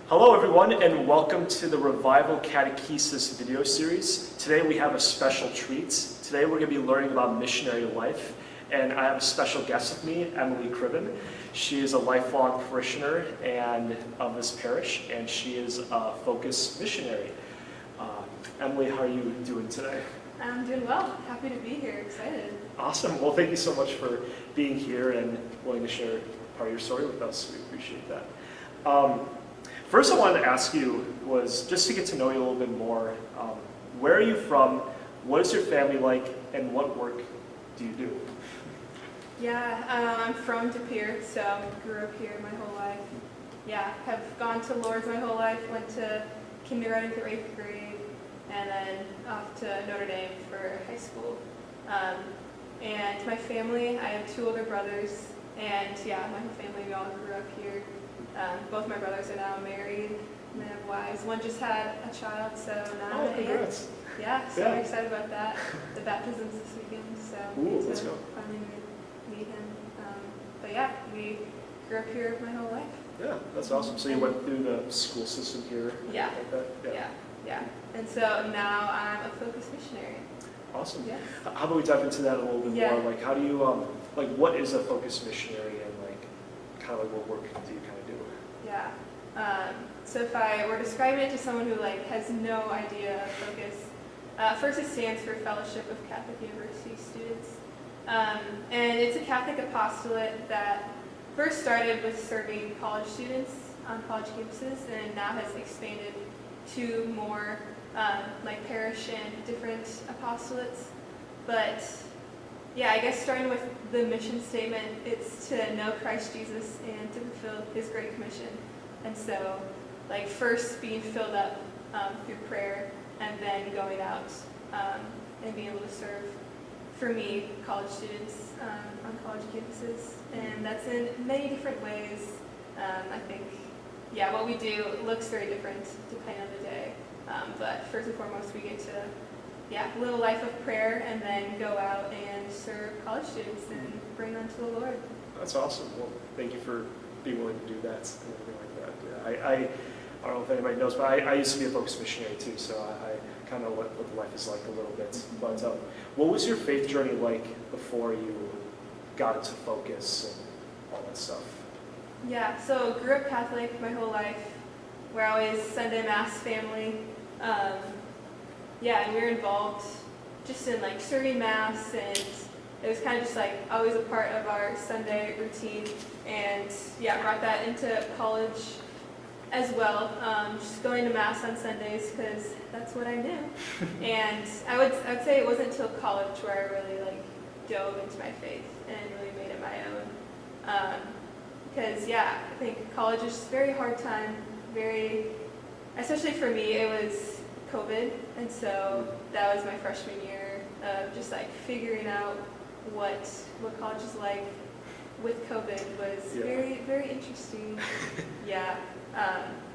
Hello everyone, and welcome to the Revival Catechesis video series. Today we have a special treat. Today we're going to be learning about missionary life, and I have a special guest with me, Emily Cribben. She is a lifelong parishioner of this parish, and she is a Focus Missionary. Emily, how are you doing today? I'm doing well. Happy to be here. Excited. Awesome. Well, thank you so much for being here and willing to share part of your story with us. We appreciate that. First, I wanted to ask you was just to get to know you a little bit more. Where are you from? What is your family like? And what work do you do? Yeah, I'm from De Pere, so grew up here my whole life. Yeah, have gone to Lourdes my whole life. Went to kindergarten through 8th grade, and then off to Notre Dame for high school. And my family, I have 2 older brothers, and yeah, my whole family, we all grew up here. Both my brothers are now married, and they have wives. One just had a child, so now I'm congrats. Yeah, so I'm excited about that. The baptism's this weekend, so let's go. finally meet him. But yeah, we grew up here my whole life. Yeah, that's awesome. So you went through the school system here? Yeah. Like that? Yeah. And so now I'm a Focus Missionary. Awesome. Yes. How about we dive into that a little bit more? Like, how do you, what is a Focus Missionary, and kind of what work do you kind of do? Yeah. So if I were describing it to someone who has no idea of Focus, first it stands for Fellowship of Catholic University Students. And it's a Catholic apostolate that first started with serving college students on college campuses, and now has expanded to more parish and different apostolates. But yeah, I guess starting with the mission statement, it's to know Christ Jesus and to fulfill His Great Commission. And so, first being filled up through prayer, and then going out and being able to serve, for me, college students on college campuses. And that's in many different ways. I think, what we do looks very different depending on the day. But first and foremost, we get to live a life of prayer, and then go out and serve college students and bring them to the Lord. That's awesome. Well, thank you for being willing to do that and everything like that. Yeah, I don't know if anybody knows, but I used to be a Focus Missionary too, so I kind of know what the life is like a little bit. But what was your faith journey like before you got into Focus and all that stuff? Yeah, so grew up Catholic my whole life. We're always Sunday Mass family. And we were involved just in serving Mass, and it was kind of just always a part of our Sunday routine. And brought that into college as well, just going to Mass on Sundays because that's what I knew. And I would say it wasn't until college where I really dove into my faith and really made it my own. Because I think college is just a very hard time, especially for me, it was COVID, and so that was my freshman year of just figuring out what college is like with COVID was very, very interesting.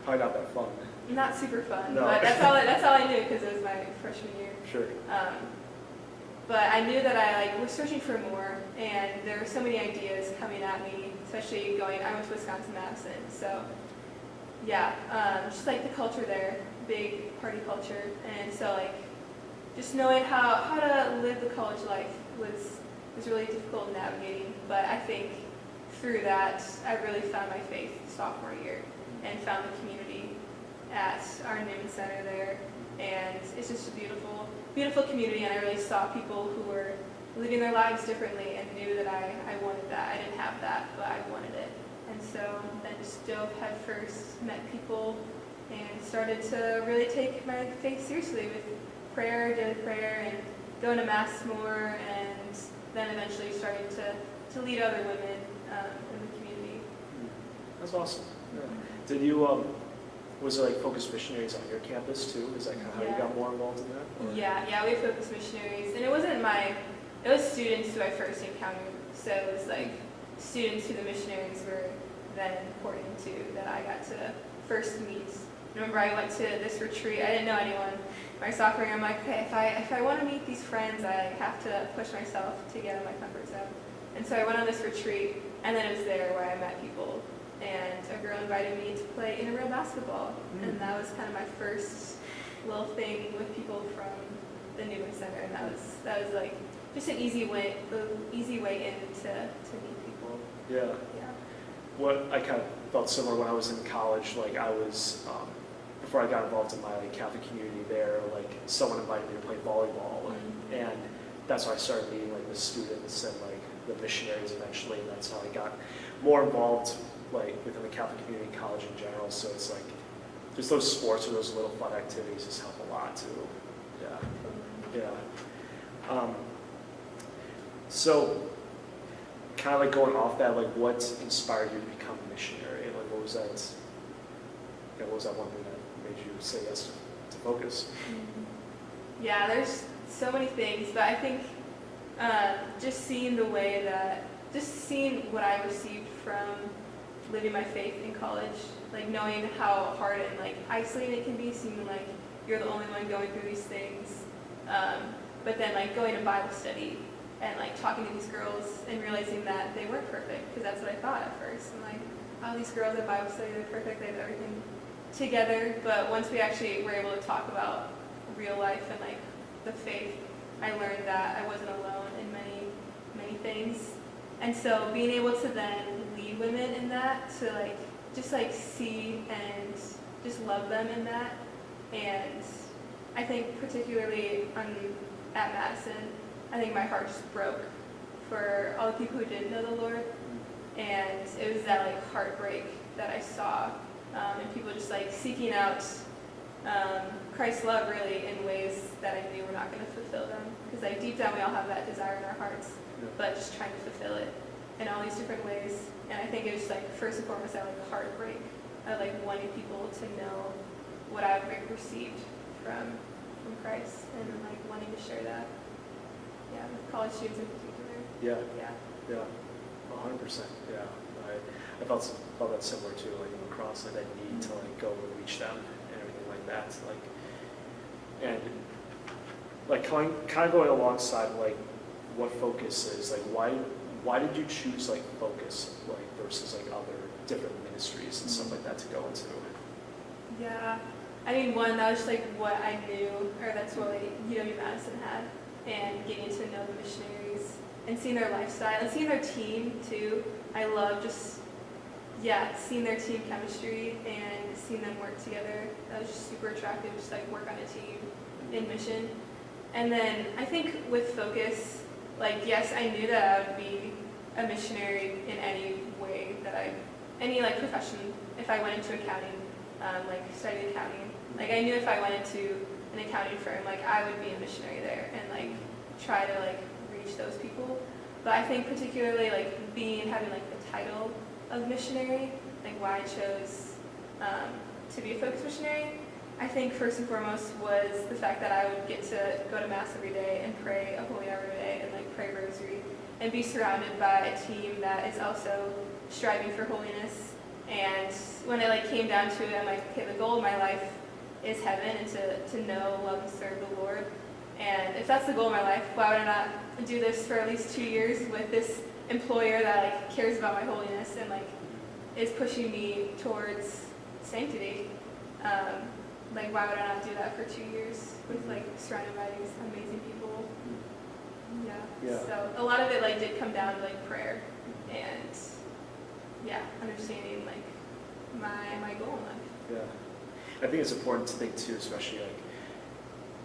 Probably not that fun. Not super fun, No. but that's all I knew because it was my freshman year. Sure. But I knew that I was searching for more, and there were so many ideas coming at me, especially I went to Wisconsin-Madison, so just the culture there, big party culture, and so just knowing how to live the college life was really difficult navigating. But I think through that I really found my faith sophomore year and found the community at our Newman Center there, and it's just a beautiful community, and I really saw people who were living their lives differently and knew that I wanted that. I didn't have that, but I wanted it. And so then just dove head first, met people, and started to really take my faith seriously with daily prayer, and going to Mass more, and then eventually starting to lead other women in the community. That's awesome. Yeah. Did you, was there Focus Missionaries on your campus too? Is that kind of how you got more involved in that? Or? Yeah, we have Focus Missionaries, and it was students who I first encountered, so it was students who the missionaries were then pouring into that I got to first meet. Remember, I went to this retreat. I didn't know anyone. My sophomore year, I'm like, okay, if I want to meet these friends, I have to push myself to get out of my comfort zone. And so I went on this retreat, and then it was there where I met people. And a girl invited me to play intramural basketball, and that was kind of my first little thing with people from the Newman Center, and that was like just an easy way in to meet people. Yeah. Yeah. What I kind of felt similar when I was in college. Like I was before I got involved in my like Catholic community there. Like someone invited me to play volleyball, and that's why I started meeting like the students and like the missionaries eventually. And that's how I got more involved like within the Catholic community, college in general. So it's like just those sports or those little fun activities just help a lot too. Yeah. So kind of like going off that, like what inspired you to become a missionary? Like what was that? Yeah, what was that one thing that made you say yes to Focus? Yeah, there's so many things, but I think just seeing what I received from living my faith in college, like knowing how hard and like isolating it can be, seeming like you're the only one going through these things, but then like going to Bible study and like talking to these girls and realizing that they weren't perfect, because that's what I thought at first. And like, oh, these girls at Bible study, they're perfect, they have everything together. But once we actually were able to talk about real life and like the faith, I learned that I wasn't alone in many things. And so being able to then lead women in that, to like just like see and just love them in that. And I think particularly at Madison, I think my heart just broke for all the people who didn't know the Lord. And it was that like heartbreak that I saw, and people just like seeking out Christ's love really in ways that I knew were not going to fulfill them. Because like deep down we all have that desire in our hearts, but just trying to fulfill it in all these different ways. And I think it was like first and foremost that like heartbreak of like wanting people to know what I've received from Christ, and like wanting to share that. Yeah, with college students in particular. Yeah, 100%. Yeah, I felt that similar too. Like across like that need to like go and reach them and everything like that. Like, and like kind of going alongside like what Focus is. Like why did you choose like Focus like versus like other different ministries and stuff like that to go into? Yeah, I mean, one, that was just like what I knew, or that's what like UW-Madison had, and getting to know the missionaries and seeing their lifestyle and seeing their team too. I love just, seeing their team chemistry and seeing them work together. That was just super attractive, just like work on a team in mission. And then I think with Focus, like, yes, I knew that I would be a missionary in any way that any like profession. If I went into accounting, like studied accounting, like I knew if I went into an accounting firm, like I would be a missionary there and like try to like reach those people. But I think particularly like having like the title of missionary, like why I chose to be a Focus missionary, I think first and foremost was the fact that I would get to go to Mass every day and pray a holy hour every day and like pray rosary and be surrounded by a team that is also striving for holiness. And when it like came down to it, I'm like, okay, the goal of my life is heaven and to know, love, and serve the Lord. And if that's the goal of my life, why would I not do this for at least 2 years with this employer that like cares about my holiness and like is pushing me towards sanctity? Like, why would I not do that for 2 years with like surrounded by these amazing people? Yeah. So a lot of it like did come down to like prayer and understanding like my goal in life. Yeah, I think it's important to think too, especially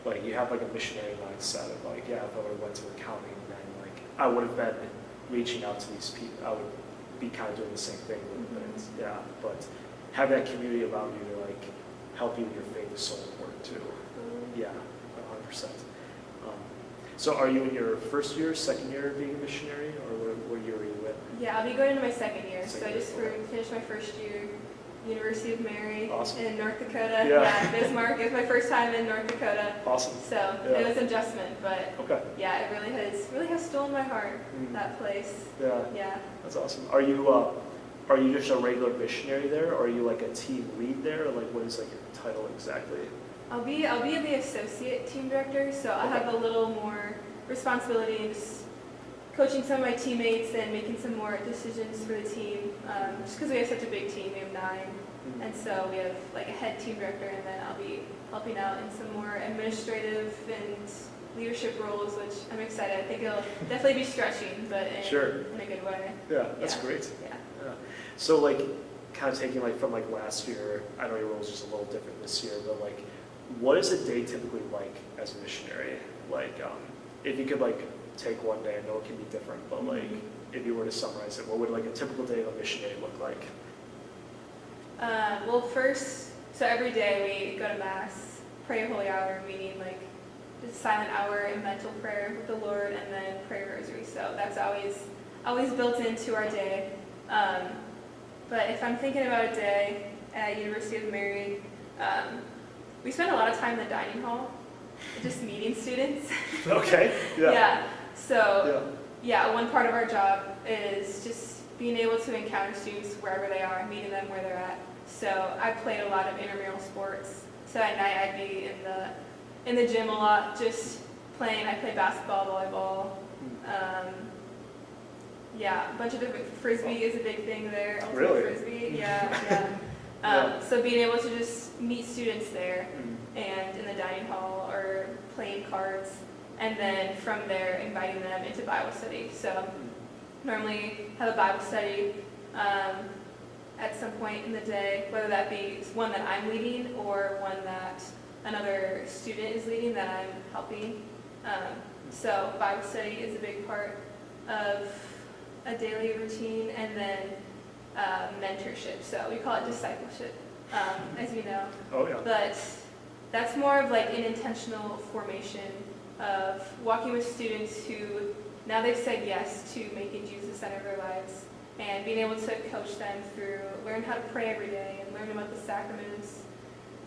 like you have like a missionary mindset of like, if I would have went to accounting, then like I would have been reaching out to these people. I would be kind of doing the same thing with it. Yeah, but having that community around you to like help you with your faith is so important too. Yeah, 100%. So are you in your first year, second year of being a missionary, or what year are you in? Yeah, I'll be going into my second year. So I just finished my first year, University of Mary in North Dakota. Yeah, Bismarck. It was my first time in North Dakota. Awesome. So it was an adjustment, but it really has stolen my heart, that place. Yeah. That's awesome. Are you just a regular missionary there, or are you like a team lead there, or like what is like your title exactly? I'll be the associate team director, so I'll have a little more responsibility and just coaching some of my teammates and making some more decisions for the team. Just because we have such a big team, we have 9. And so we have like a head team director, and then I'll be helping out in some more administrative and leadership roles, which I'm excited. I think it'll definitely be stretching, but in a good way. Yeah, that's great. Yeah. So like, kind of taking like from like last year, I know your role is just a little different this year, but like, what is a day typically like as a missionary? Like, if you could like take one day, I know it can be different, but like, if you were to summarize it, what would like a typical day of a missionary look like? Well, first, so every day we go to Mass, pray a holy hour, meaning like just silent hour and mental prayer with the Lord, and then pray a rosary. So that's always built into our day. But if I'm thinking about a day at University of Mary, we spend a lot of time in the dining hall, just meeting students. Okay. Yeah. Yeah. So one part of our job is just being able to encounter students wherever they are, meeting them where they're at. So I played a lot of intramural sports. So at night I'd be in the gym a lot, just playing. I play basketball, volleyball. A bunch of different, frisbee is a big thing there. Really? Frisbee, yeah. So being able to just meet students there and in the dining hall or playing cards, and then from there inviting them into Bible study. So normally have a Bible study at some point in the day, whether that be one that I'm leading or one that another student is leading that I'm helping. So Bible study is a big part of a daily routine, and then mentorship. So we call it discipleship, as you know. Oh yeah. But that's more of like an intentional formation of walking with students who now they've said yes to making Jesus the center of their lives, and being able to coach them through learn how to pray every day and learn about the sacraments,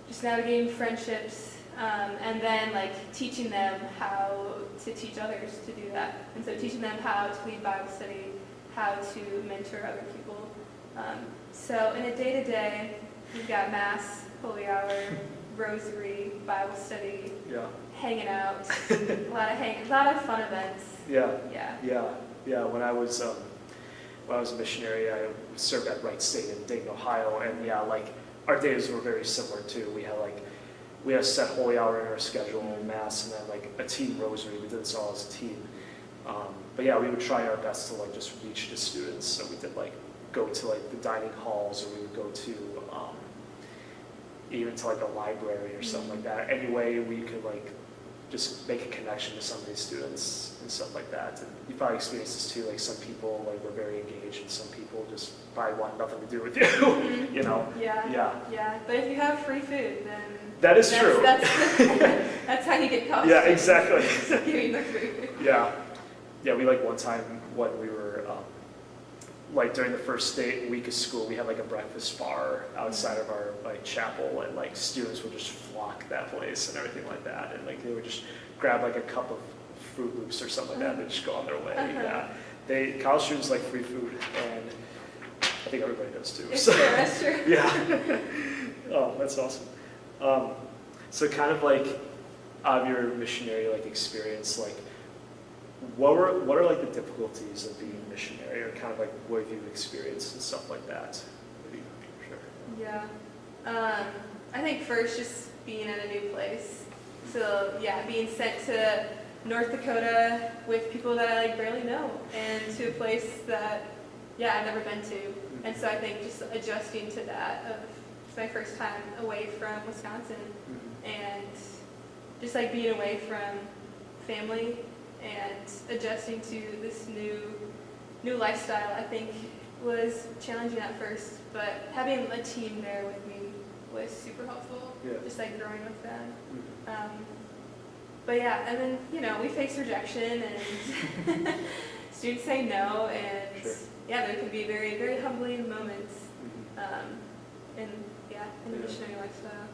just navigating friendships, and then like teaching them how to teach others to do that. And so teaching them how to lead Bible study, how to mentor other people. So in a day-to-day, we've got Mass, Holy Hour, Rosary, Bible study, hanging out, a lot of fun events. Yeah. When I was a missionary, I served at Wright State in Dayton, Ohio, and like our days were very similar too. We had a set holy hour in our schedule, Mass, and then like a team rosary. We did this all as a team. But we would try our best to like just reach the students. So we did like go to like the dining halls, or we would go to even to like the library or something like that. Any way we could like just make a connection to some of these students and stuff like that. And you probably experienced this too. Like some people like were very engaged, and some people just probably want nothing to do with you. You know. Yeah. But if you have free food, then that is true. That's how you get caught. Yeah, exactly. Giving the free food. Yeah, we like one time when we were like during the first week of school, we had like a breakfast bar outside of our like chapel, and like students would just flock that place and everything like that, and like they would just grab like a cup of Fruit Loops or something like that, and just go on their way. College students like free food, and I think everybody does too. That's true. Yeah. Oh, that's awesome. So kind of like out of your missionary like experience, like what are like the difficulties of being a missionary, or kind of like what have you experienced and stuff like that? Yeah. I think first just being in a new place. So being sent to North Dakota with people that I like barely know, and to a place that I've never been to. And so I think just adjusting to that. It's my first time away from Wisconsin, and just like being away from family and adjusting to this new lifestyle, I think was challenging at first, but having a team there with me was super helpful. Just like growing with them. And then we face rejection and students say no, and there can be very, very humbling moments in the missionary lifestyle.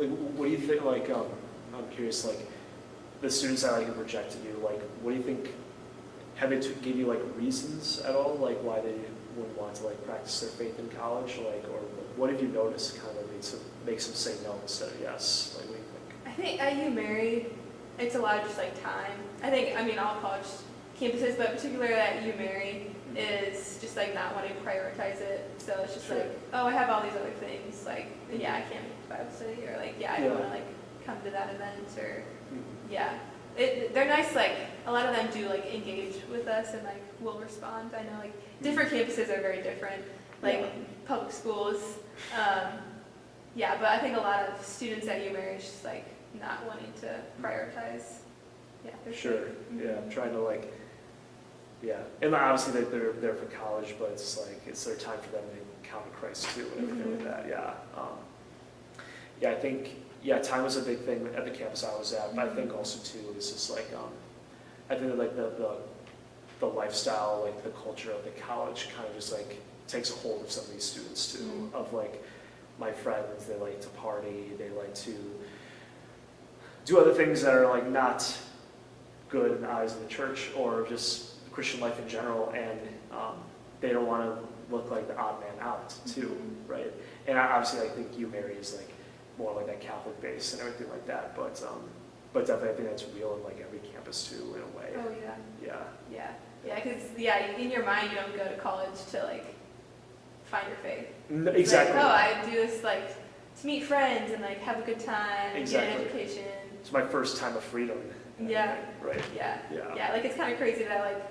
Like, what do you think? Like, I'm curious. Like, the students that like have rejected you, like, what do you think? Have they give you like reasons at all, like why they wouldn't want to like practice their faith in college, like, or what have you noticed kind of makes them say no instead of yes? Like, what do you think? I think at U Mary, it's a lot of just like time. I mean all college campuses, but particularly at UMary is just like not wanting to prioritize it. So it's just Sure. like, oh, I have all these other things. Like, yeah, I can't make Bible study, or like, yeah, I don't want to like come to that event, or yeah. They're nice, like, a lot of them do, like, engage with us and, like, will respond. I know, like, different campuses are very different, like, public schools. Yeah, but I think a lot of students at UMary is just, like, not wanting to prioritize. Yeah, they're Sure, yeah, trying to, like, yeah. And obviously they're there for college, but it's, like, it's their time for them to encounter Christ, too, and everything like that, yeah. Yeah, I think... Yeah, time was a big thing at the campus I was at, but I think also too, it's just like, I think that like the lifestyle, like the culture of the college kind of just like takes a hold of some of these students too, of like my friends, they like to party, they like to do other things that are like not good in the eyes of the church or just Christian life in general, and they don't want to look like the odd man out too, right? And obviously I think UMary is like more like that Catholic base and everything like that, but definitely I think that's real in like every campus too, in a way. Oh yeah. Yeah. Because in your mind you don't go to college to like find your faith. Exactly. Like, oh, I do this like to meet friends and like have a good time, Exactly. get an education. It's my first time of freedom. Yeah. Right. Yeah. Yeah. Like it's kind of crazy that like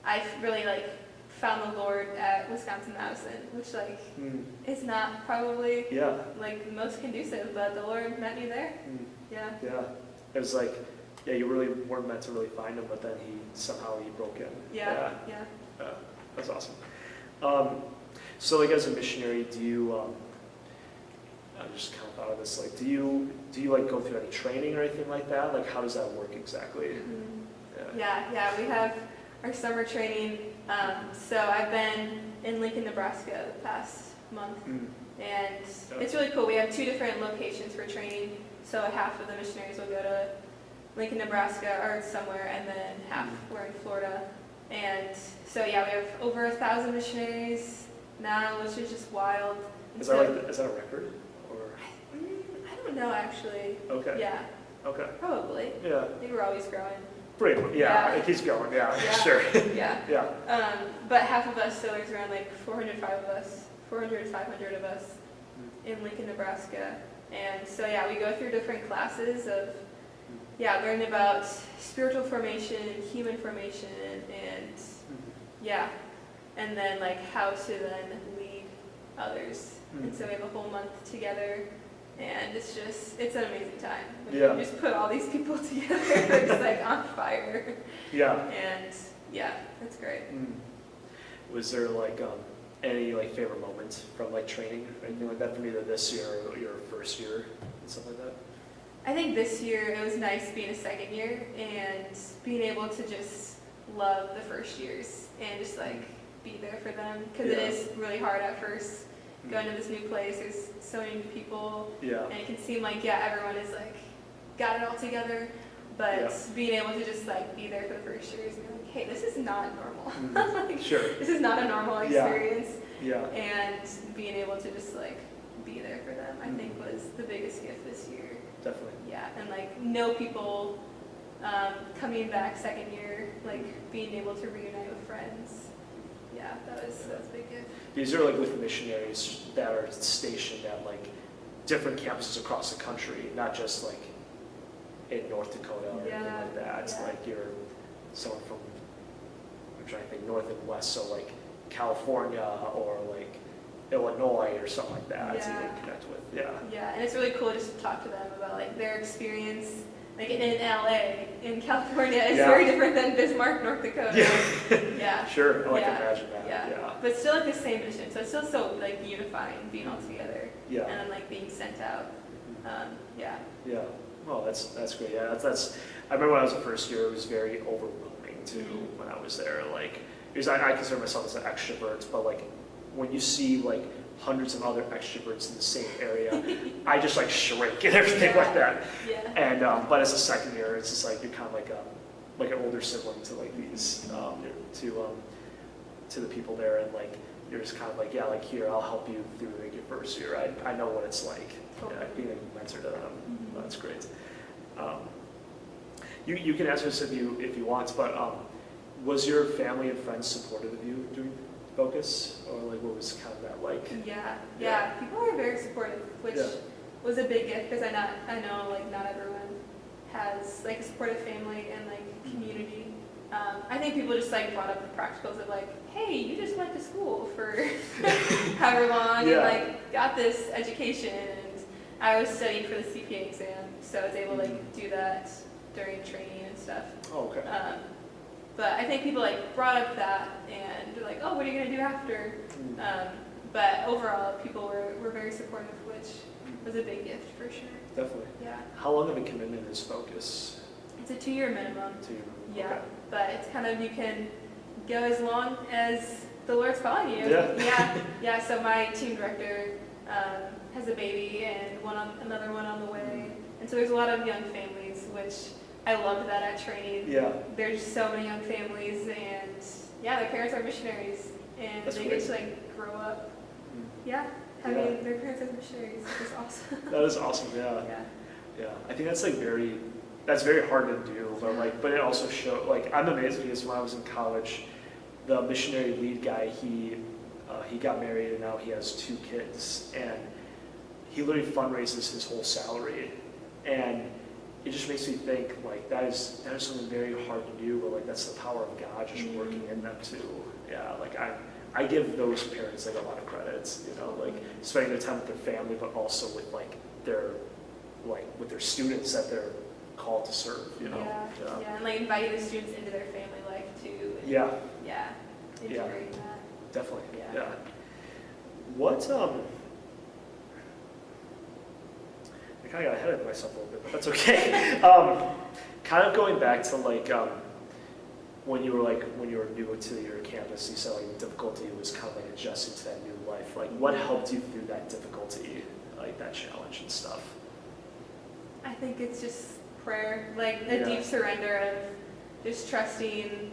I really like found the Lord at Wisconsin-Madison, which like is not probably like most conducive, but the Lord met me there. Yeah. Yeah. It was like, yeah, you really weren't meant to really find him, but then somehow he broke in. Yeah. That's awesome. So like as a missionary, do you I just kind of thought of this, like do you like go through any training or anything like that? Like how does that work exactly? Yeah, we have our summer training. So I've been in Lincoln, Nebraska the past month, and it's really cool. We have 2 different locations for training. So half of the missionaries will go to Lincoln, Nebraska or somewhere, and then half we're in Florida. And so yeah, we have over 1,000 missionaries now, which is just wild. Is that a record? Or I don't know actually. Okay. Yeah. Okay. Probably. Yeah. I think we're always growing. Pretty much. Yeah. It keeps going. Yeah. Sure. Yeah. But half of us, so there's around like 400 to 500 of us in Lincoln, Nebraska. And so yeah, we go through different classes of learning about spiritual formation, human formation, and and then like how to then lead others. And so we have a whole month together, and it's an amazing time. When you just put all these people together, they're just like on fire. Yeah. And it's great. Was there like any like favorite moments from like training or anything like that from either this year or your first year and stuff like that? I think this year it was nice being a second year and being able to just love the first years and just like be there for them, because it is really hard at first going to this new place. There's so many new people, and it can seem like everyone is like got it all together, but being able to just like be there for the first years and be like, hey, this is not normal. Like, this is not a normal experience. And being able to just like be there for them, I think was the biggest gift this year. Definitely. Yeah, and like know people coming back second year, like being able to reunite with friends. Yeah, that was a big gift. These are like with missionaries that are stationed at like different campuses across the country, not just like in North Dakota or anything like that. It's like you're someone from, I'm trying to think, north and west, so like California or like Illinois or something like that to like connect with. Yeah, and it's really cool just to talk to them about like their experience. Like in LA, in California, it's very different than Bismarck, North Dakota. Sure, I can imagine that. But still like the same mission, so it's still so like unifying, being all together, and then like being sent out. Well, that's great. Yeah, that's. I remember when I was a first year, it was very overwhelming too when I was there. Like, because I consider myself as an extrovert, but like when you see like hundreds of other extroverts in the same area, I just like shrink and everything like that. And but as a second year, it's just like you're kind of like an older sibling to like these to the people there, and like you're just kind of like here, I'll help you through like, your first year. I know what it's like being a mentor to them. That's great. You can answer this if you want, but Was your family and friends supportive of you doing Focus, or like what was kind of that like? Yeah. People are very supportive, which Yeah. was a big gift because I know like not everyone has like a supportive family and like community. I think people just like brought up the practicals of like, hey, you just went to school for however long and like got this education, and I was studying for the CPA exam, so I was able to like do that during training and stuff. Oh, okay. But I think people like brought up that and they're like, oh, what are you gonna do after? But overall, people were very supportive, which was a big gift for sure. Definitely. Yeah. How long of a commitment is Focus? It's a 2-year minimum. 2 years. Yeah. Okay. But it's kind of, you can go as long as the Lord's calling you. Yeah. So my team director has a baby and another one on the way. And so there's a lot of young families, which I loved that at training. Yeah. There's so many young families, and yeah, their parents are missionaries, and they get to like grow up. Yeah. Having their parents as missionaries is awesome. That is awesome. Yeah. I think that's like that's very hard to do, but it also showed, like, I'm amazed because when I was in college, the missionary lead guy, he got married and now he has 2 kids, and he literally fundraises his whole salary, and it just makes me think like that is something very hard to do, but like that's the power of God just working in them too. Yeah, like I give those parents like a lot of credits, like spending their time with their family, but also with with their students that they're called to serve, and like inviting the students into their family life too. Integrating that. Definitely. Yeah. What I kind of got ahead of myself a little bit, but that's okay. Kind of going back to like when you were new to your campus, you said like the difficulty was kind of like adjusting to that new life. Like, what helped you through that difficulty, like that challenge and stuff? I think it's just prayer, like a deep surrender of just trusting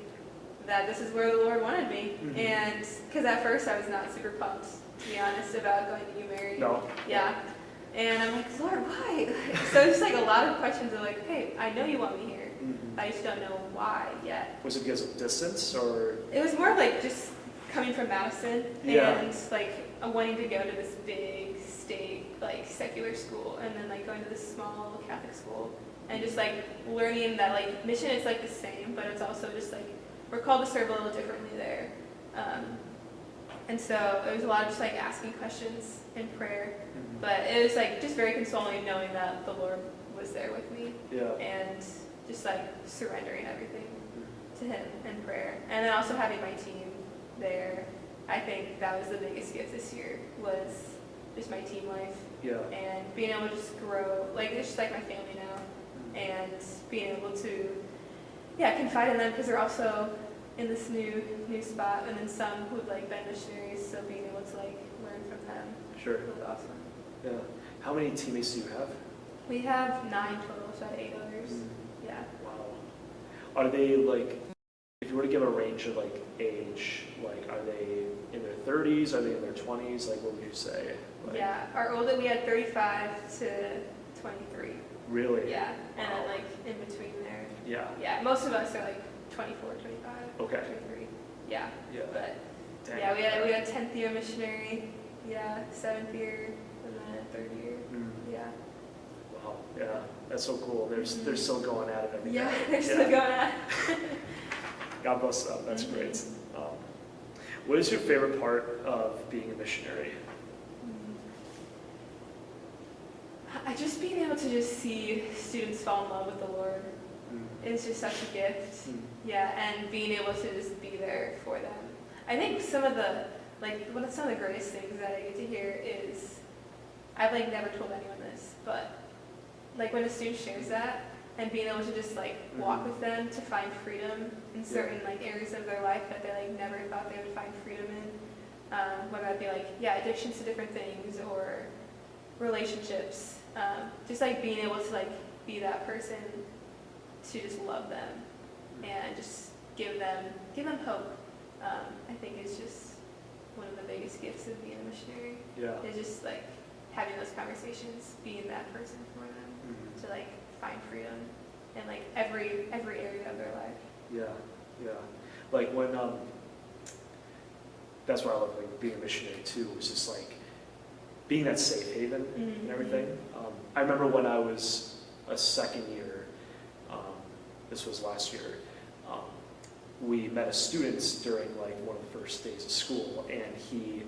that this is where the Lord wanted me. And because at first I was not super pumped, to be honest, about going to UMary. No. Yeah. And I'm like, Lord, why? So it's like a lot of questions of like, okay, I know you want me here. I just don't know why yet. Was it because of distance, or? It was more of like just coming from Madison and like wanting to go to this big state like secular school, and then like going to this small Catholic school, and just like learning that like mission is like the same, but it's also just like we're called to serve a little differently there. And so it was a lot of just like asking questions in prayer, but it was like just very consoling knowing that the Lord was there with me, and just like surrendering everything to Him in prayer, and then also having my team there. I think that was the biggest gift this year, was just my team life, and being able to just grow. Like, it's just like my family now, and being able to confide in them, because they're also in this new spot, and then some who've like been missionaries, so being able to like learn from them was awesome. Yeah. How many teammates do you have? We have 9 total, so I had 8 others. Yeah. Wow. Are they like, if you were to give a range of like age, like are they in their 30s? Are they in their 20s? Like, what would you say? Like, our oldest, we had 35 to 23. Really? Yeah, and then like in between there. Yeah. Most of us are like 24, 25, okay. 23. Yeah. But dang. We had 10th year missionary, 7th year, and then a 3rd year. Yeah. Wow. Yeah, that's so cool. They're still going at it every day. They're still going at it. God bless them. That's great. What is your favorite part of being a missionary? Just being able to just see students fall in love with the Lord is just such a gift. And being able to just be there for them. I think some of the greatest things that I get to hear is, I've like never told anyone this, but like when a student shares that, and being able to just like walk with them to find freedom in certain like areas of their life that they like never thought they would find freedom in, whether that be like addictions to different things or relationships, just like being able to like be that person to just love them and just give them hope. I think is just one of the biggest gifts of being a missionary. Is just like having those conversations, being that person for them to like find freedom in like every area of their life. like when, that's why I love like being a missionary too, was just like being that safe haven and everything. I remember when I was a second year, this was last year, we met a student during like one of the first days of school, and he,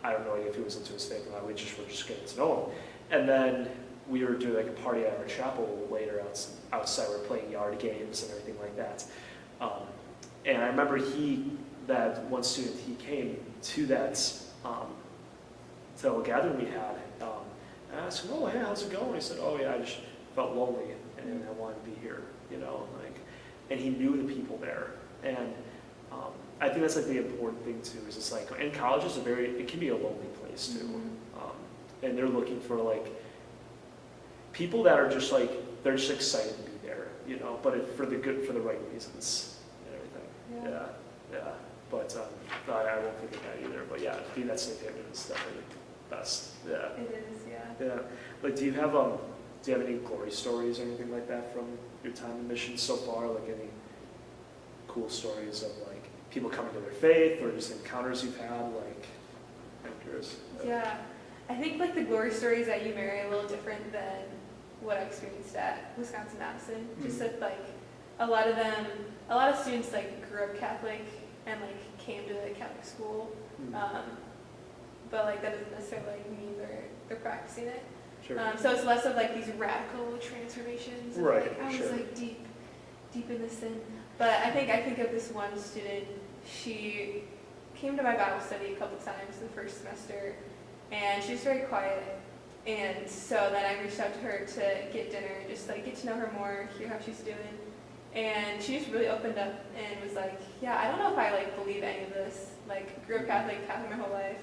I don't know if he was into his faith or not, we just were just getting to know him. And then we were doing like a party at our chapel later outside, we were playing yard games and everything like that. And I remember that one student, he came to that little gathering we had. And I asked him, oh, hey, how's it going? He said, oh yeah, I just felt lonely and I wanted to be here, like, and he knew the people there. And I think that's like the important thing too, is it's like, and college is it can be a lonely place too. And they're looking for like people that are just like, they're just excited to be there, but for the right reasons and everything. Yeah. But I won't forget that either. But yeah, being that safe haven is definitely the best. Yeah. It is, yeah. Yeah. Like, do you have any glory stories or anything like that from your time in missions so far? Like any cool stories of like people coming to their faith or just encounters you've had? Like, I'm curious. Yeah. I think like the glory stories at UMary are a little different than what I experienced at Wisconsin-Madison. Just that like a lot of students like grew up Catholic and like came to the Catholic school, but like that doesn't necessarily like mean they're practicing it. Sure. So it's less of like these radical transformations. Of, Right. Like, I was like deep in the sin. But I think of this one student. She came to my Bible study a couple times the first semester, and she was very quiet. And so then I reached out to her to get dinner and just like get to know her more, hear how she's doing. And she just really opened up and was like, yeah, I don't know if I like believe any of this. Like, grew up Catholic my whole life.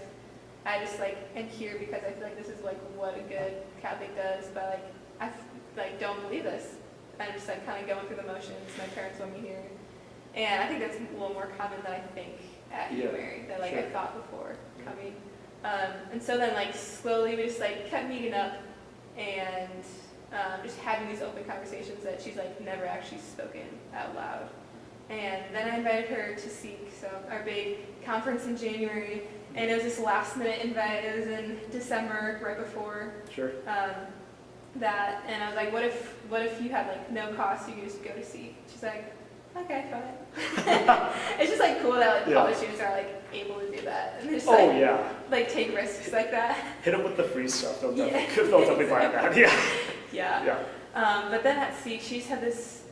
I just like am here because I feel like this is like what a good Catholic does, but like I like don't believe this. I'm just like kind of going through the motions. My parents want me here, and I think that's a little more common than I think at UMary than like I thought before coming. And so then like slowly we just like kept meeting up and just having these open conversations that she's like never actually spoken out loud. And then I invited her to Seek, so our big conference in January, and it was this last minute invite. It was in December, right before that, and I was like, what if you had like no cost, you could just go to Seek? She's like, okay, fine. It's just like cool that like college students are like able to do that, and just like take risks like that. Hit them with the free stuff. They'll definitely buy that. Yeah. But then at Seek, she's had this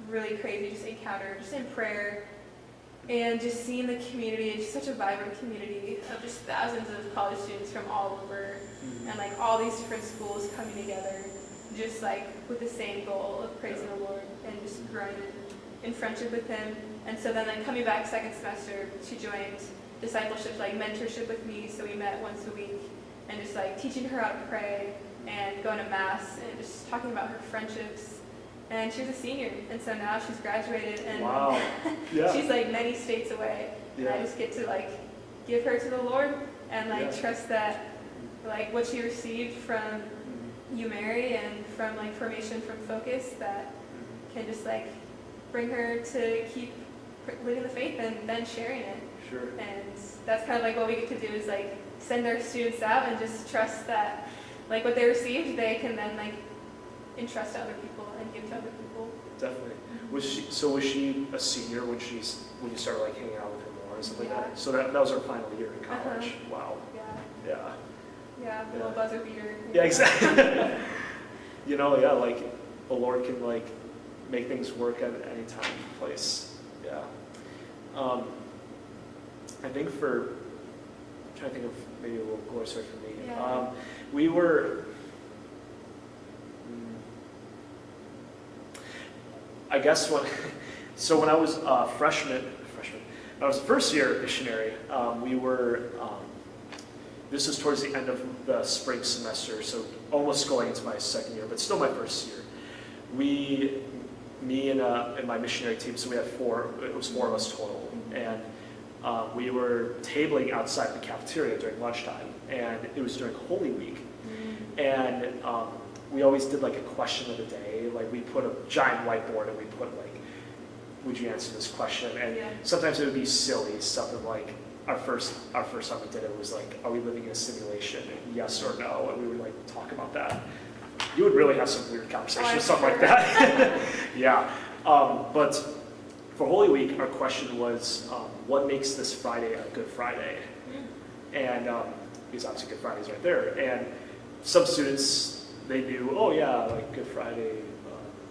really crazy just encounter, just in prayer, and just seeing the community. It's such a vibrant community of just thousands of college students from all over, and like all these different schools coming together, just like with the same goal of praising the Lord and just growing in friendship with Him. And so then like coming back second semester, she joined discipleship, like mentorship with me. So we met once a week and just like teaching her how to pray and going to mass and just talking about her friendships. And she was a senior, and so now she's graduated, and she's like many states away. And I just get to like give her to the Lord and like trust that like what she received from UMary and from like formation from Focus, that can just like bring her to keep living the faith and then sharing it. Sure. And that's kind of like what we get to do, is like send our students out and just trust that like what they received, they can then like entrust to other people and give to other people. Definitely. Was she a senior when you started like hanging out with her more and stuff like that? So that was her final year in college. Wow. Yeah, little buzzer beater. Yeah, exactly. Like the Lord can like make things work at any time and place. Yeah. I think I'm trying to think of maybe a little glory story for me. Yeah. We were, I guess when I was a freshman, when I was a first year missionary, we were, this was towards the end of the spring semester, so almost going into my second year, but still my first year. Me and my missionary team, so we had it was four of us total, and we were tabling outside the cafeteria during lunchtime, and it was during Holy Week, and we always did like a question of the day. Like we put a giant whiteboard and we put like would you answer this question? And Yeah. sometimes it would be silly, something like our first time we did it was like, are we living in a simulation? And yes or no, and we would like talk about that. You would really have some weird conversations with something like that. Yeah. But for Holy Week, our question was, what makes this Friday a Good Friday? And because obviously Good Friday's right there. And some students, they knew, oh yeah, like Good Friday,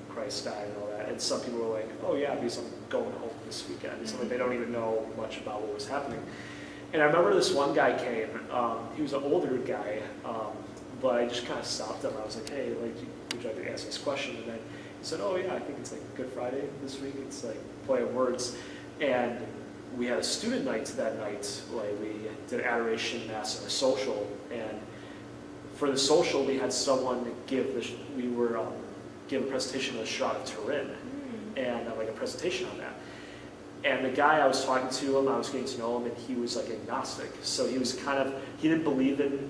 Christ died and all that. And some people were like, oh yeah, because I'm going home this weekend. So like, they don't even know much about what was happening. And I remember this one guy came, he was an older guy, but I just kind of stopped him. I was like, hey, like, would you like to ask this question? And then he said, oh yeah, I think it's like Good Friday this week. It's like play of words. And we had a student night that night. Like we did adoration, mass, and a social. And for the social, we had someone give give a presentation on the Shroud of Turin, and like a presentation on that. And the guy, I was talking to him, I was getting to know him, and he was like agnostic. So he was he didn't believe in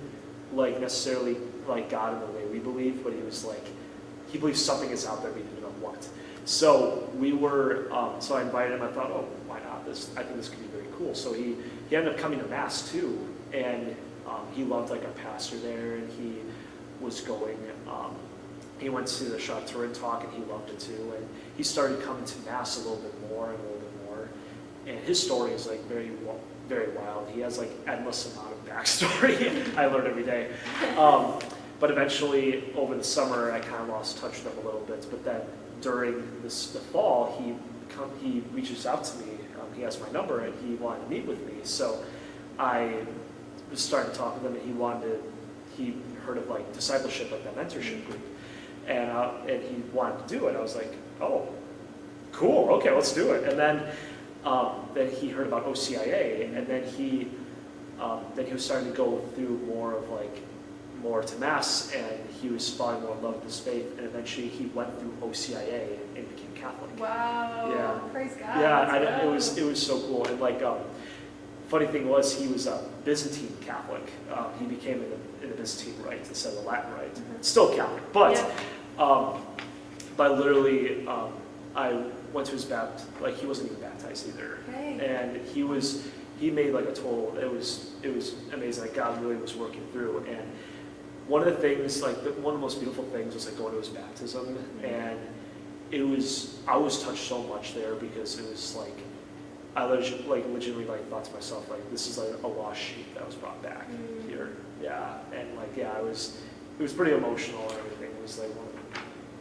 like necessarily like God in the way we believe, but he was like, he believes something is out there, we didn't know what. So we were, so I invited him, I thought, oh, why not? I think this could be very cool. So he ended up coming to Mass too, and he loved like our pastor there, and he was going, he went to the Shroud of Turin talk, and he loved it too, and he started coming to Mass a little bit more and a little bit more, and his story is like very wild. He has like endless amount of backstory. I learn every day. But eventually, over the summer, I kind of lost touch with him a little bit. But then during the fall, he reaches out to me. He has my number, and he wanted to meet with me. So I was starting to talk with him, and he heard of like discipleship, like that mentorship group, and he wanted to do it. I was like, oh, cool, okay, let's do it. And then he heard about OCIA, and then he was starting to go through more to Mass, and he was falling more in love with his faith, and eventually he went through OCIA and became Catholic. Wow! Yeah. Praise God! Yeah, it was so cool. And like, funny thing was, he was a Byzantine Catholic. He became in the Byzantine Rite instead of the Latin Rite. Still Catholic, but literally, I went to his baptism. Like, he wasn't even baptized either, and he made like a total. It was amazing. Like, God really was working through. And one of the things, like one of the most beautiful things, was like going to his baptism, and I was touched so much there, because it was like, I legitimately thought to myself, like, this is like a lost sheep that was brought back here. Yeah, and like, it was pretty emotional and everything.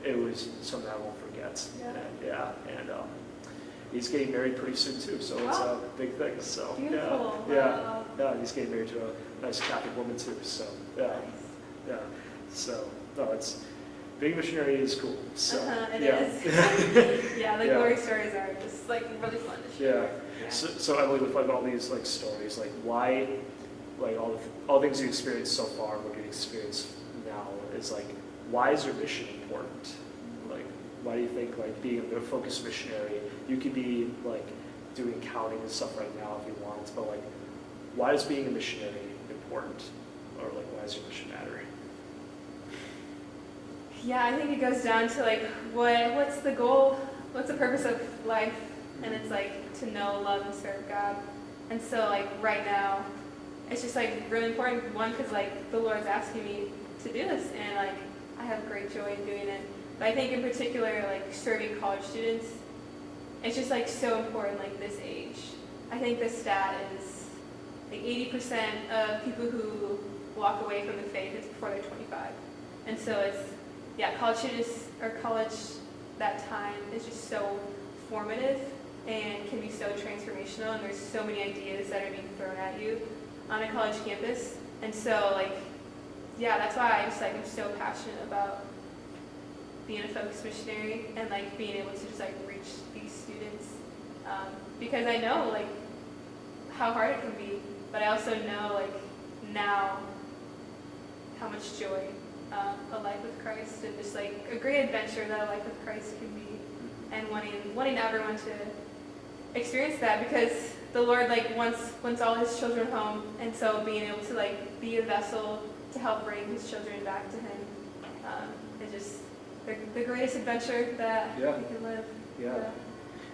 It was something I won't forget. And he's getting married pretty soon too, so it's a big thing. So beautiful. Yeah, he's getting married to a nice Catholic woman too. So so no, it's being a missionary is cool. So it is. Yeah, the glory stories are just like really fun to share. Yeah. So Emily, with like all these like stories, like why, like all the things you experienced so far, and what you experience now, is like, why is your mission important? Like, why do you think like being a Focus Missionary, you could be like doing accounting and stuff right now if you want, but like, why is being a missionary important? Or like, why does your mission matter? Yeah, I think it goes down to like, what's the goal? What's the purpose of life? And it's like to know, love, and serve God. And so like right now, it's just like really important. One, because like the Lord's asking me to do this, and like I have great joy in doing it. But I think in particular, like serving college students, it's just like so important. Like this age, I think the stat is like 80% of people who walk away from the faith is before they're 25, and so it's college students or college, that time is just so formative and can be so transformational, and there's so many ideas that are being thrown at you on a college campus. And so like, that's why I'm so passionate about being a Focus Missionary and like being able to just like reach these students, because I know like how hard it can be, but I also know like now how much joy a life with Christ, and just like a great adventure that a life with Christ can be, and wanting everyone to experience that, because the Lord like wants all his children home, and so being able to like be a vessel to help bring his children back to him is just the greatest adventure that we can live.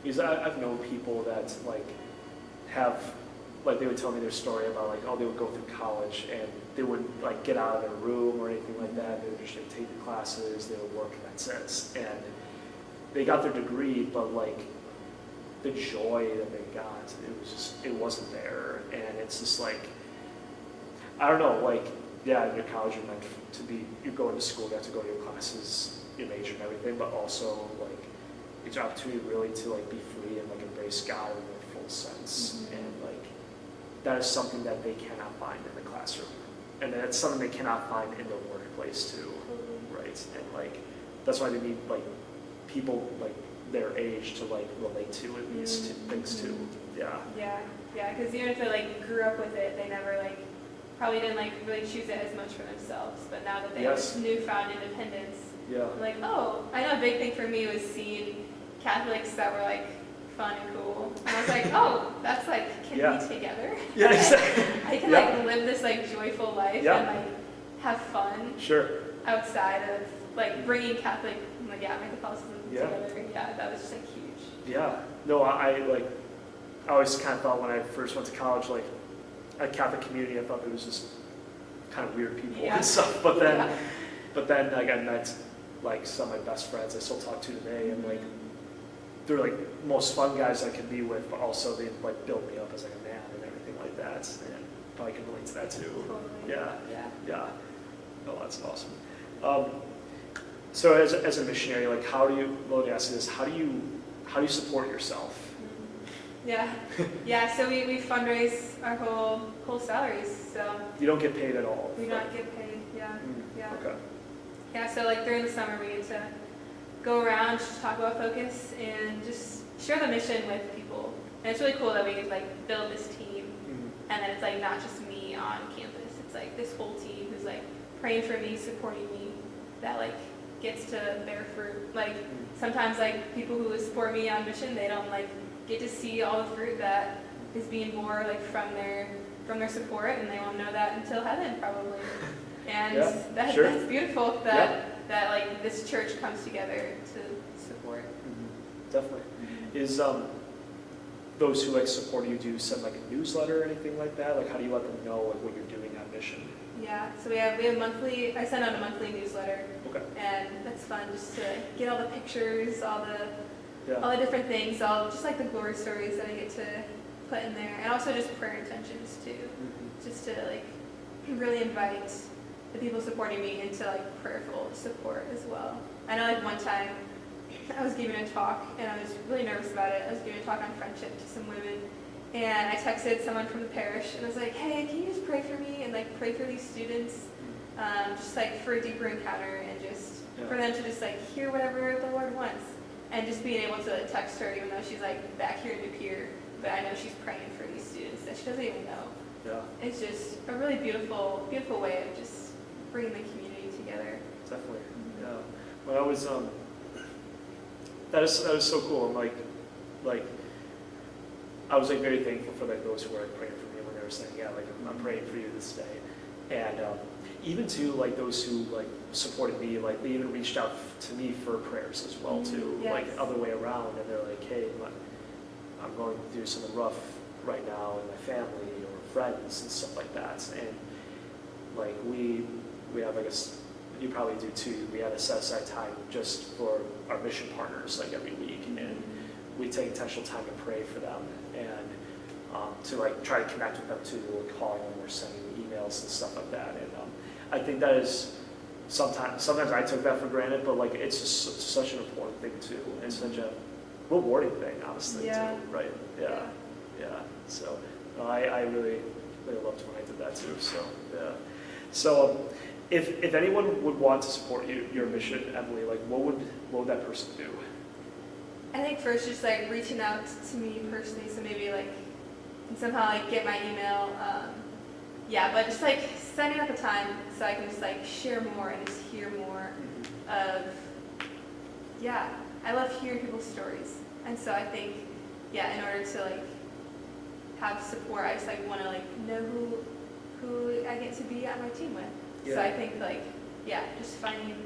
Because I've known people that like have, like they would tell me their story about like, oh, they would go through college and they wouldn't like get out of their room or anything like that. They would just like take the classes, they would work, and that's it. And they got their degree, but like the joy that they got, it wasn't there. And it's just like, I don't know, like, yeah, in your college you're meant to be, you're going to school, you have to go to your classes, your major and everything, but also like it's an opportunity really to like be free and like embrace God in their full sense. And like that is something that they cannot find in the classroom. And that's something they cannot find in the workplace too, right? And like that's why they need like people like their age to like relate to in these things too. Yeah. Yeah, because even if they like grew up with it, they never like probably didn't like really choose it as much for themselves. But now that they have this newfound independence, like, oh, I know a big thing for me was seeing Catholics that were like fun and cool. And I was like, oh, that's like, can we together? Yeah, exactly. I can like live this like joyful life and like have fun outside of like bringing Catholic, like my Catholicism together. Yeah, that was just like huge. Yeah, no, I always kind of thought when I first went to college, like a Catholic community, I thought it was just kind of weird people and stuff. But then like I met like some of my best friends I still talk to today, and like they're like most fun guys I can be with, but also they like build me up as like a man and everything like that. And probably can relate to that too. Totally. Yeah. Oh, that's awesome. So as a missionary, like how do you? Well, let me ask you this: how do you support yourself? Yeah. So we fundraise our whole salaries. So you don't get paid at all. We don't get paid. Yeah. Okay. Yeah. So like during the summer, we get to go around, just talk about Focus, and just share the mission with people. And it's really cool that we get to like build this team, and then it's like not just me on campus. It's like this whole team who's like praying for me, supporting me, that like gets to bear fruit. Like sometimes like people who support me on mission, they don't like get to see all the fruit that is being born like from their support, and they won't know that until heaven probably. And that's beautiful that like this church comes together to support. Definitely. Is those who like support you, do you send like a newsletter or anything like that? Like how do you let them know like what you're doing on mission? Yeah, so we have monthly, I send out a monthly newsletter. Okay. And that's fun just to get all the pictures, all the different things, all just like the glory stories that I get to put in there, and also just prayer intentions too, just to like really invite the people supporting me into like prayerful support as well. I know like one time I was giving a talk and I was really nervous about it. I was giving a talk on friendship to some women, and I texted someone from the parish and I was like, hey, can you just pray for me and like pray for these students, just like for a deeper encounter and just for them to just like hear whatever the Lord wants. And just being able to text her, even though she's like back here in New Pier, but I know she's praying for these students that she doesn't even know. Yeah. It's just a really beautiful way of just bringing the community together. Definitely. Yeah. When I was that is so cool. I'm like I was like very thankful for like those who were like praying for me when they were saying, like I'm praying for you this day. And even to like those who like supported me, like they even reached out to me for prayers as well too, like other way around, and they're like, hey, I'm going through something rough right now in my family or friends and stuff like that. And like we have, I guess you probably do too, we have a set aside time just for our mission partners like every week, and we take intentional time to pray for them and to like try to connect with them too, like calling them or sending emails and stuff like that. And I think that is sometimes I took that for granted, but like it's just such an important thing too, and such a rewarding thing, honestly, too, right? Yeah. So I really loved when I did that too. So if anyone would want to support your mission, Emily, like what would that person do? I think first just like reaching out to me personally, so maybe like somehow like get my email. But just like setting up a time so I can just like share more and just hear more of, I love hearing people's stories. And so I think, in order to like have support, I just like want to like know who I get to be on my team with. So I think like, just finding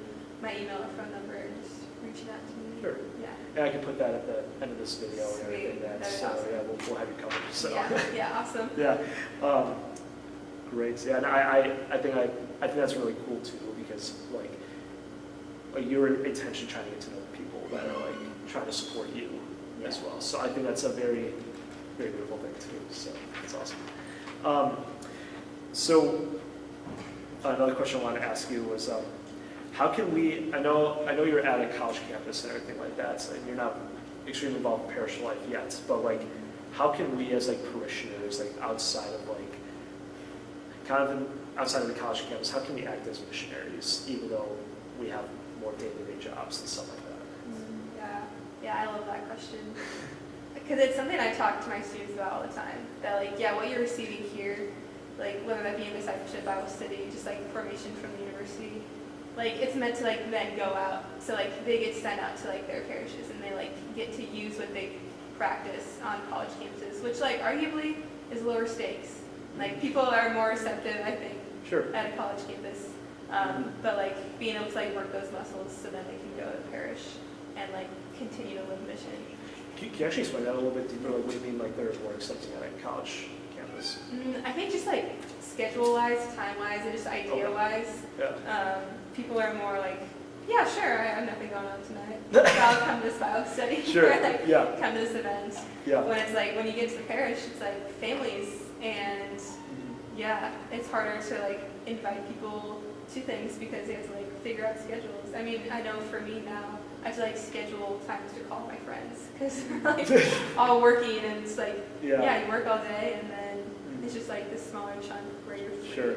my email or phone number and just reaching out to me. Sure. Yeah. And I can put that at the end of this video and Sweet. everything. That'd be So awesome. yeah, we'll have you covered. So Yeah, awesome. yeah, great. Yeah, and I think that's really cool too, because like you're intentionally trying to get to know the people that are like trying to support you as well. So I think that's a very, very beautiful thing too. So that's awesome. So another question I wanted to ask you was, how can we? I know you're at a college campus and everything like that, so you're not extremely involved in parish life yet. But like, how can we as like parishioners, like outside of like, outside of the college campus, how can we act as missionaries, even though we have more day-to-day jobs and stuff like that? Yeah, I love that question. Because it's something I talk to my students about all the time. That like, yeah, what you're receiving here, like whether that be in discipleship, Bible study, just like formation from the university, like it's meant to like then go out. So like they get sent out to like their parishes and they like get to use what they practice on college campuses, which like arguably is lower stakes. Like people are more receptive, I think, Sure. at a college campus. But like being able to like work those muscles so then they can go to parish and like continue to live mission. Can you actually explain that a little bit deeper? Like, what do you mean, like, there's more accepting at a college campus? I think just like schedule-wise, time-wise, and just idea-wise, people are more like, yeah, sure, I have nothing going on tonight. So I'll come to this Bible study. Sure, Or like, yeah. come to this event. Yeah. When it's like, when you get to the parish, it's like families, and yeah, it's harder to like invite people to things because you have to like figure out schedules. I mean, I know for me now, I have to like schedule times to call my friends because we're like all working and it's like, yeah, you work all day and then it's just like this smaller chunk where you're free. Sure.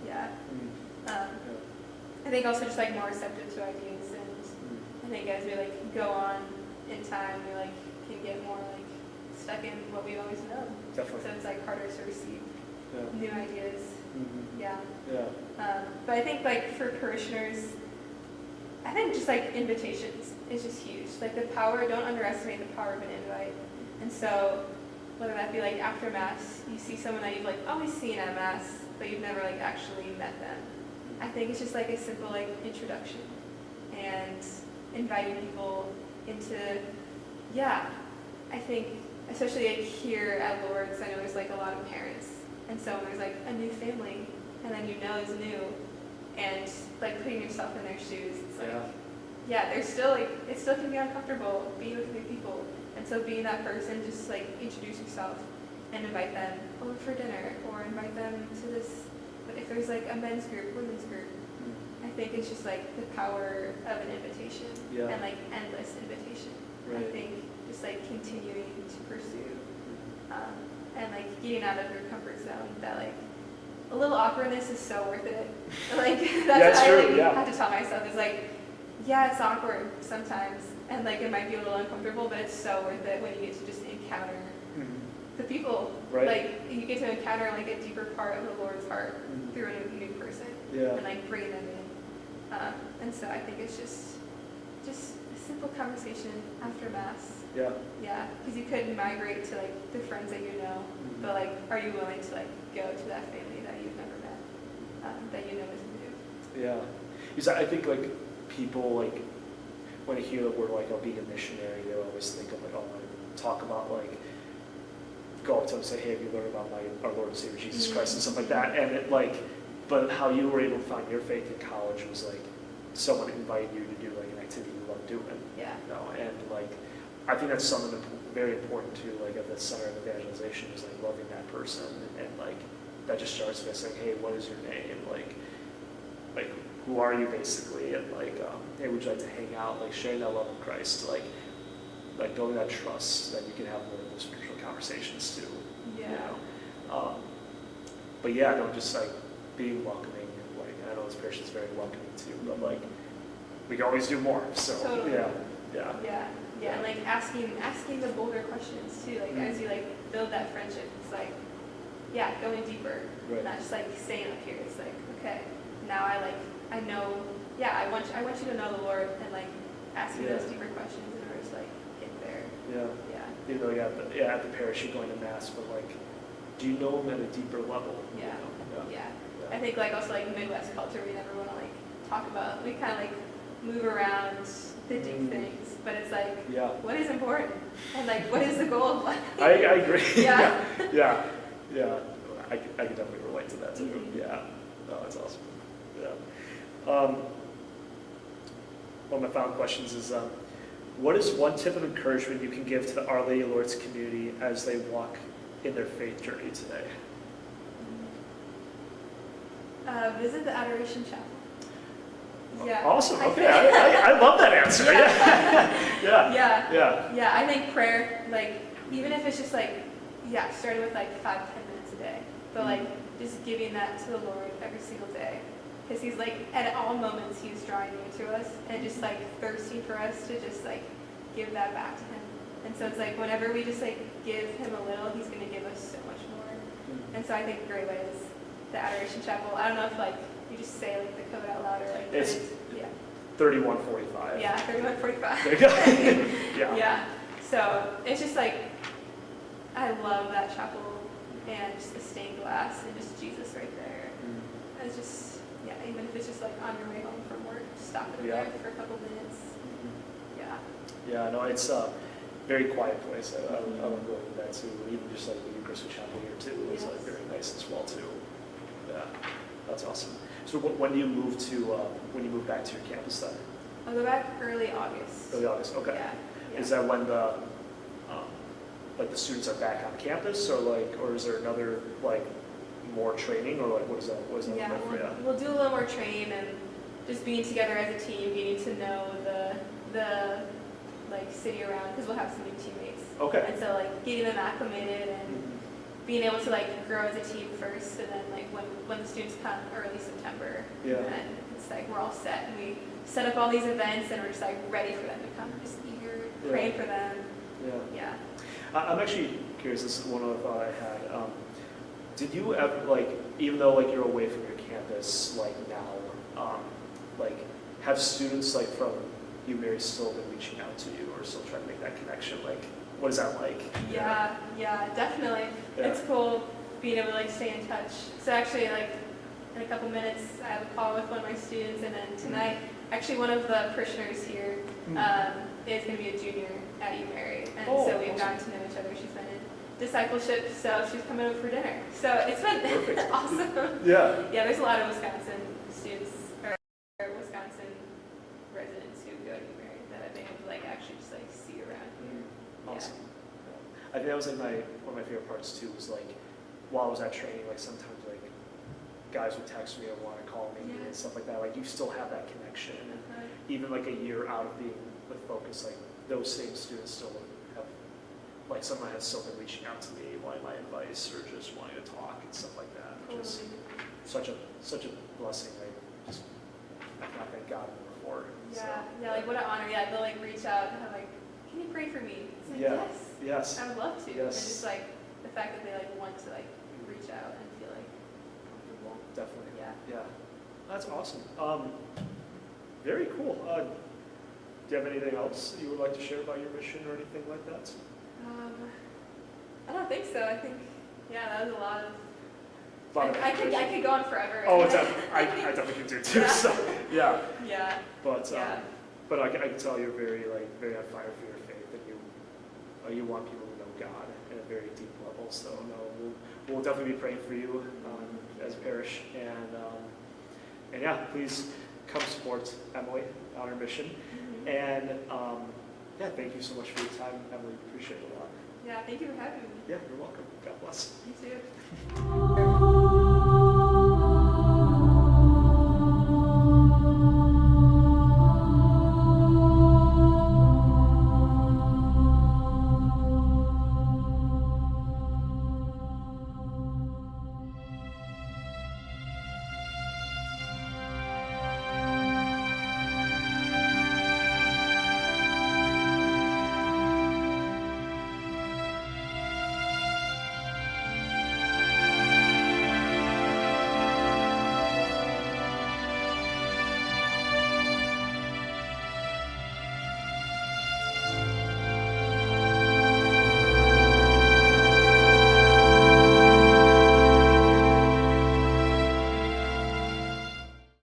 Yeah. I think also just like more receptive to ideas, and I think as we like go on in time, we like can get more like stuck in what we've always known. Definitely. So it's like harder to receive new ideas. Yeah. But I think like for parishioners, I think just like invitations is just huge. Like the power, don't underestimate the power of an invite. And so whether that be like after Mass, you see someone that you've like always seen at Mass, but you've never like actually met them. I think it's just like a simple like introduction and inviting people into, I think especially like here at Lourdes, I know there's like a lot of parents. And so when there's like a new family and then you know is new and like putting yourself in their shoes, it's like, there's still like, it still can be uncomfortable being with new people. And so being that person, just like introduce yourself and invite them over for dinner or invite them to this, but if there's like a men's group, women's group, I think it's just like the power of an invitation and like endless invitation. Right. I think just like continuing to pursue and like getting out of your comfort zone, that like a little awkwardness is so worth it. Like that's what I like, have to tell myself is like, it's awkward sometimes and like it might be a little uncomfortable, but it's so worth it when you get to just encounter the people. Right. Like you get to encounter like a deeper part of the Lord's heart through a new person and like bring them in. And so I think it's just a simple conversation after Mass. Because you could migrate to like the friends that you know, but like, are you willing to like go to that family that you've never met, that you know is new? Yeah, because I think like people like when they hear the word like being a missionary, they always think of like talk about like go up to them and say, hey, have you learned about our Lord and Savior Jesus Christ and stuff like that, and it like, but how you were able to find your faith in college was like someone invited you to do like an activity you love doing. And like I think that's something very important too, like at the center of evangelization is like loving that person, and like that just starts by saying, hey, what is your name, like who are you basically, and like hey, would you like to hang out, like sharing that love of Christ, like building that trust that you can have more of those spiritual conversations too. But don't just like being welcoming, and like I know this parish is very welcoming too, but like we can always do more. So totally. And like asking the bolder questions too, like as you like build that friendship, it's like going deeper, not just like staying up here. It's like, okay, now I know, I want you to know the Lord, and like asking those deeper questions in order to like get there. Even though at the parish you're going to Mass, but like, do you know him at a deeper level? I think like also like Midwest culture, we never want to like talk about. We kind of like move around the deep things, but it's like, Yeah. what is important? And like, what is the goal of life? I agree. Yeah. Yeah. Yeah. I can definitely relate to that too. Mhm. Yeah. Oh, that's awesome. Yeah. One of my final questions is, what is one tip of encouragement you can give to the Our Lady of Lourdes community as they walk in their faith journey today? Visit the Adoration Chapel. Yeah. Awesome. I Okay. think- I love that answer. Yeah. Yeah. Yeah. Yeah. Yeah, I think prayer, like, even if it's just like, yeah, starting with like 5-10 minutes a day, but like just giving that to the Lord every single day. Because he's like, at all moments, he's drawing near to us and just like thirsting for us to just like give that back to him. And so it's like, whenever we just like give him a little, he's going to give us so much more. And so I think a great way is the Adoration Chapel. I don't know if like you just say like the code out loud or like, It's yeah. 31:45. Yeah, 31:45. There you go. Yeah. Yeah. So it's just like, I love that chapel and just the stained glass and just Jesus right there. It's just, yeah, even if it's just like on your way home from work, stop it Yeah. there for a couple minutes. Yeah. Yeah, no, it's a very quiet place. I love going to that too. Even just like the Eucharistic Chapel here too is like very nice as well too. Yeah, that's awesome. So when do you move back to your campus then? I'll go back early August. Early August. Okay. Yeah. Yeah. Is that when the like the students are back on campus, or is there another like more training, or like what is that? Yeah, like for you? we'll do a little more training and just being together as a team, getting to know the like city around, because we'll have some new teammates. Okay. And so like getting them acclimated and being able to like grow as a team first, and then like when the students come early September, Yeah. and it's like we're all set and we set up all these events and we're just like ready for them to come. We're just eager, praying for them. Yeah. Yeah. I'm actually curious. This is one other thought I had. Did you ever even though you're away from your campus now, have students from UMary still been reaching out to you or still trying to make that connection? What is that like? Yeah, definitely. Yeah. It's cool being able to stay in touch. So actually in a couple minutes I have a call with one of my students, and then tonight actually one of the parishioners here is going to be a junior at UMary, and so we've gotten to know each other. She's been in discipleship, so she's coming over for dinner. So it's been awesome. Yeah. Yeah, there's a lot of Wisconsin students or Wisconsin residents who go to UMary that I've been able to actually just see around here. Awesome. Yeah. I think that was one of my favorite parts too. Was while I was at training, sometimes guys would text me or want to call me and stuff like that. You still have that connection, and even a year out of being with Focus, those same students still have someone has still been reaching out to me, wanting my advice or just wanting to talk and stuff like that, which is such a blessing. I thank God for. Yeah, what an honor. Yeah, they'll reach out and have can you pray for me? It's yes, I would love to. Yes. And just the fact that they want to reach out and feel comfortable. Definitely. Yeah. That's awesome. Very cool. Do you have anything else you would like to share about your mission or anything like that? I don't think so. I think that was a lot of. I could go on forever. Oh, I definitely can do too. So yeah. Yeah. But I can tell you're very very on fire for your faith, and you want people to know God at a very deep level. So no, we'll definitely be praying for you as a parish, and yeah, please come support Emily on her mission. And thank you so much for your time, Emily. Appreciate it a lot. Yeah, thank you for having me. Yeah, you're welcome. God bless. You too.